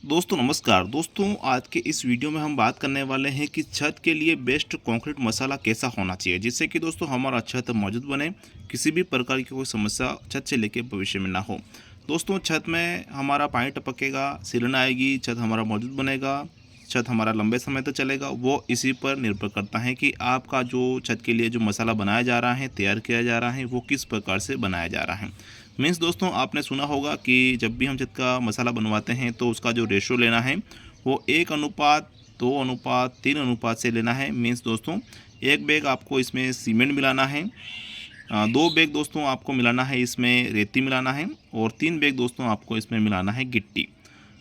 दोस्तों नमस्कार। दोस्तों आज के इस वीडियो में हम बात करने वाले हैं कि छत के लिए बेस्ट कंक्रीट मसाला कैसा होना चाहिए, जिससे कि दोस्तों हमारा छत मजबूत बने, किसी भी प्रकार की कोई समस्या छत से लेके भविष्य में ना हो। दोस्तों छत में हमारा पानी टपकेगा, सिलन आएगी, छत हमारा मजबूत बनेगा, छत हमारा लंबे समय तक चलेगा, वो इसी पर निर्भर करता है कि आपका जो छत के लिए जो मसाला बनाया जा रहा है, तैयार किया जा रहा है, वो किस प्रकार से बनाया जा रहा है। मीन्स दोस्तों आपने सुना होगा कि जब भी हम छत का मसाला बनवाते हैं तो उसका जो रेशो लेना है वो 1:2:3 से लेना है। मीन्स दोस्तों 1 बैग आपको इसमें सीमेंट मिलाना है, 2 बैग दोस्तों आपको मिलाना है इसमें रेती मिलाना है, और 3 बैग दोस्तों आपको इसमें मिलाना है गिट्टी।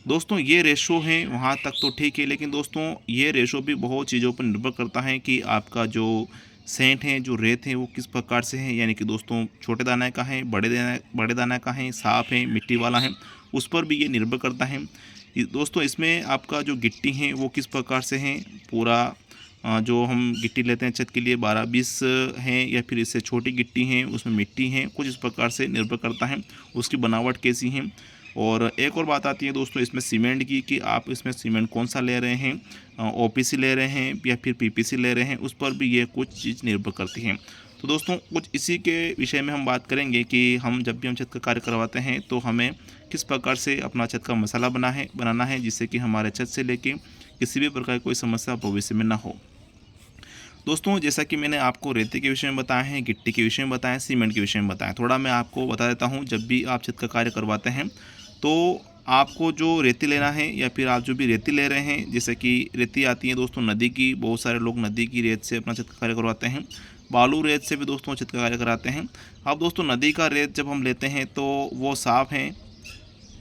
दोस्तों ये रेशो है वहाँ तक तो ठीक है, लेकिन दोस्तों ये रेशो भी बहुत चीज़ों पर निर्भर करता है कि आपका जो सेंट है, जो रेत है, वो किस प्रकार से है। यानी कि दोस्तों छोटे दाने का है, बड़े दाने का है, साफ है, मिट्टी वाला है, उस पर भी ये निर्भर करता है। दोस्तों इसमें आपका जो गिट्टी है वो किस प्रकार से है, पूरा जो हम गिट्टी लेते हैं छत के लिए 12-20 है या फिर इससे छोटी गिट्टी है, उसमें मिट्टी है, कुछ इस प्रकार से निर्भर करता है उसकी बनावट कैसी है। और एक और बात आती है दोस्तों इसमें सीमेंट की, कि आप इसमें सीमेंट कौन सा ले रहे हैं, ओपीसी ले रहे हैं या फिर पीपीसी ले रहे हैं, उस पर भी ये कुछ चीज़ निर्भर करती हैं। तो दोस्तों कुछ इसी के विषय में हम बात करेंगे कि हम जब भी हम छत का कार्य करवाते हैं तो हमें किस प्रकार से अपना छत का मसाला बनाना है, जिससे कि हमारे छत से लेके किसी भी प्रकार की कोई समस्या भविष्य में ना हो। दोस्तों जैसा कि मैंने आपको रेती के विषय में बताया है, गिट्टी के विषय में बताया, सीमेंट के विषय में बताया, थोड़ा मैं आपको बता देता हूँ। जब भी आप छत का कार्य करवाते हैं तो आपको जो रेती लेना है, या फिर आप जो भी रेती ले रहे हैं, जैसे कि रेती आती है दोस्तों नदी की, बहुत सारे लोग नदी की रेत से अपना छत का कार्य करवाते हैं, बालू रेत से भी दोस्तों छत का कार्य कराते हैं। अब दोस्तों नदी का रेत जब हम लेते हैं तो वो साफ़ है,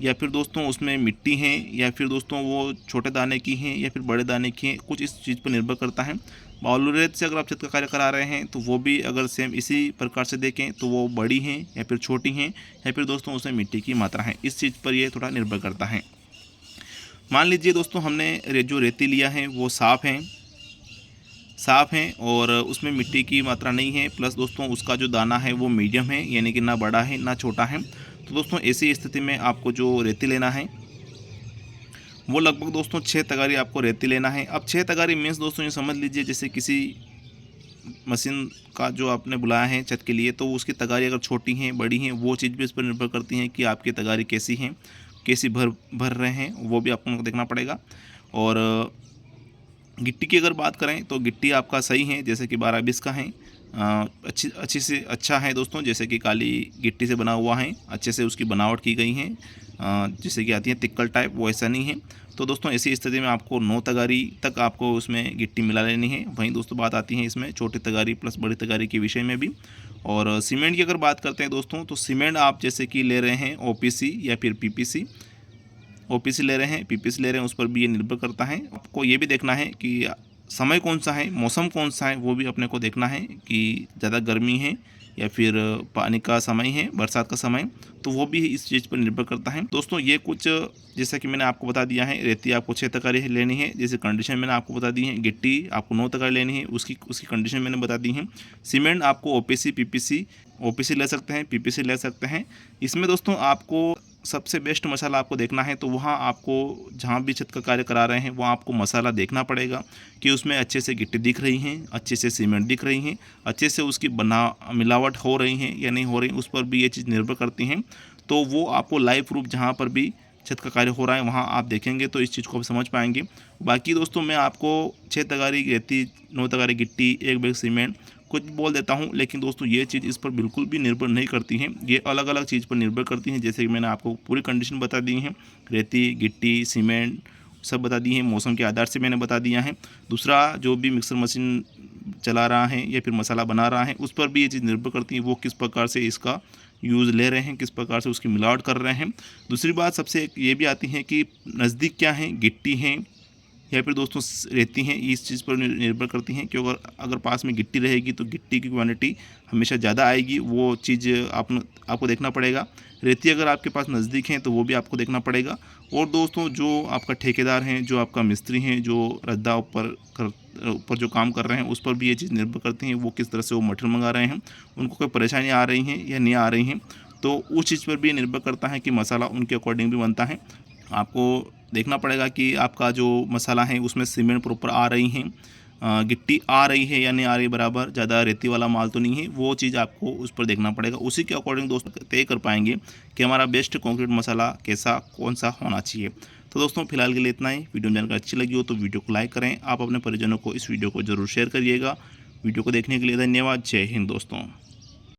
या फिर दोस्तों उसमें मिट्टी है, या फिर दोस्तों वो छोटे दाने की हैं या फिर बड़े दाने की हैं, कुछ इस चीज़ पर निर्भर करता है। बालू रेत से अगर आप छत का कार्य करा रहे हैं तो वो भी अगर सेम इसी प्रकार से देखें तो वो बड़ी हैं या फिर छोटी हैं, या फिर दोस्तों उसमें मिट्टी की मात्रा है, इस चीज़ पर ये थोड़ा निर्भर करता है। मान लीजिए दोस्तों हमने जो रेती लिया है वो साफ़ है और उसमें मिट्टी की मात्रा नहीं है, प्लस दोस्तों उसका जो दाना है वो मीडियम है, यानी कि ना बड़ा है ना छोटा है। तो दोस्तों ऐसी स्थिति में आपको जो रेती लेना है वो लगभग दोस्तों 6 तगारी आपको रेती लेना है। अब 6 तगारी मीन्स दोस्तों ये समझ लीजिए जैसे किसी मशीन का जो आपने बुलाया है छत के लिए, तो उसकी तगारी अगर छोटी हैं बड़ी हैं, वो चीज़ भी इस पर निर्भर करती है कि आपकी तगारी कैसी हैं, कैसी भर रहे हैं, वो भी आपको देखना पड़ेगा। और गिट्टी की अगर बात करें तो गिट्टी आपका सही है, जैसे कि 12-20 का है, अच्छी से अच्छा है दोस्तों, जैसे कि काली गिट्टी से बना हुआ है, अच्छे से उसकी बनावट की गई है, जैसे कि आती है तिक्कल टाइप, वो ऐसा नहीं है। तो दोस्तों ऐसी स्थिति में आपको 9 तगारी तक आपको उसमें गिट्टी मिला लेनी है। वहीं दोस्तों बात आती है इसमें छोटी तगारी प्लस बड़ी तगारी के विषय में भी। और सीमेंट की अगर बात करते हैं दोस्तों, तो सीमेंट आप जैसे कि ले रहे हैं ओपीसी या फिर पीपीसी, ओपीसी ले रहे हैं, पीपीसी ले रहे हैं, उस पर भी ये निर्भर करता है। आपको ये भी देखना है कि समय कौन सा है, मौसम कौन सा है, वो भी अपने को देखना है कि ज़्यादा गर्मी है या फिर पानी का समय है, बरसात का समय, तो वो भी इस चीज़ पर निर्भर करता है। दोस्तों ये कुछ जैसा कि मैंने आपको बता दिया है, रेती आपको 6 तगारी लेनी है, जैसे कंडीशन मैंने आपको बता दी है, गिट्टी आपको 9 तगारी लेनी है, उसकी कंडीशन मैंने बता दी है। सीमेंट आपको ओपीसी पीपीसी, ओपीसी ले सकते हैं, पीपीसी ले सकते हैं। इसमें दोस्तों आपको सबसे बेस्ट मसाला आपको देखना है, तो वहाँ आपको जहाँ भी छत का कार्य करा रहे हैं वहाँ आपको मसाला देखना पड़ेगा कि उसमें अच्छे से गिट्टी दिख रही हैं, अच्छे से सीमेंट दिख रही हैं, अच्छे से उसकी मिलावट हो रही हैं या नहीं हो रही, उस पर भी ये चीज़ निर्भर करती हैं। तो वो आपको लाइव प्रूफ जहाँ पर भी छत का कार्य हो रहा है वहाँ आप देखेंगे तो इस चीज़ को आप समझ पाएंगे। बाकी दोस्तों मैं आपको 6 तगारी रेती, 9 तगारी गिट्टी, 1 बैग सीमेंट कुछ बोल देता हूँ, लेकिन दोस्तों ये चीज़ इस पर बिल्कुल भी निर्भर नहीं करती हैं, ये अलग अलग चीज़ पर निर्भर करती हैं। जैसे कि मैंने आपको पूरी कंडीशन बता दी है, रेती गिट्टी सीमेंट सब बता दी है, मौसम के आधार से मैंने बता दिया है। दूसरा जो भी मिक्सर मशीन चला रहा है या फिर मसाला बना रहा है, उस पर भी ये चीज़ निर्भर करती है वो किस प्रकार से इसका यूज़ ले रहे हैं, किस प्रकार से उसकी मिलावट कर रहे हैं। दूसरी बात सबसे ये भी आती है कि नज़दीक क्या है, गिट्टी है या फिर दोस्तों रेती हैं, इस चीज़ पर निर्भर करती हैं। क्योंकि अगर पास में गिट्टी रहेगी तो गिट्टी की क्वांटिटी हमेशा ज़्यादा आएगी, वो चीज़ आपको देखना पड़ेगा। रेती अगर आपके पास नज़दीक हैं तो वो भी आपको देखना पड़ेगा। और दोस्तों जो आपका ठेकेदार हैं, जो आपका मिस्त्री हैं, जो रद्दा ऊपर जो काम कर रहे हैं, उस पर भी ये चीज़ निर्भर करती हैं वो किस तरह से वो मटेरियल मंगा रहे हैं, उनको कोई परेशानी आ रही हैं या नहीं आ रही हैं, तो उस चीज़ पर भी निर्भर करता है कि मसाला उनके अकॉर्डिंग भी बनता है। आपको देखना पड़ेगा कि आपका जो मसाला है उसमें सीमेंट प्रॉपर आ रही है, गिट्टी आ रही है या नहीं आ रही बराबर, ज़्यादा रेती वाला माल तो नहीं है, वो चीज़ आपको उस पर देखना पड़ेगा। उसी के अकॉर्डिंग दोस्तों तय कर पाएंगे कि हमारा बेस्ट कंक्रीट मसाला कैसा कौन सा होना चाहिए। तो दोस्तों फिलहाल के लिए इतना ही। वीडियो में जानकारी अच्छी लगी हो तो वीडियो को लाइक करें, आप अपने परिजनों को इस वीडियो को ज़रूर शेयर करिएगा। वीडियो को देखने के लिए धन्यवाद। जय हिंद दोस्तों।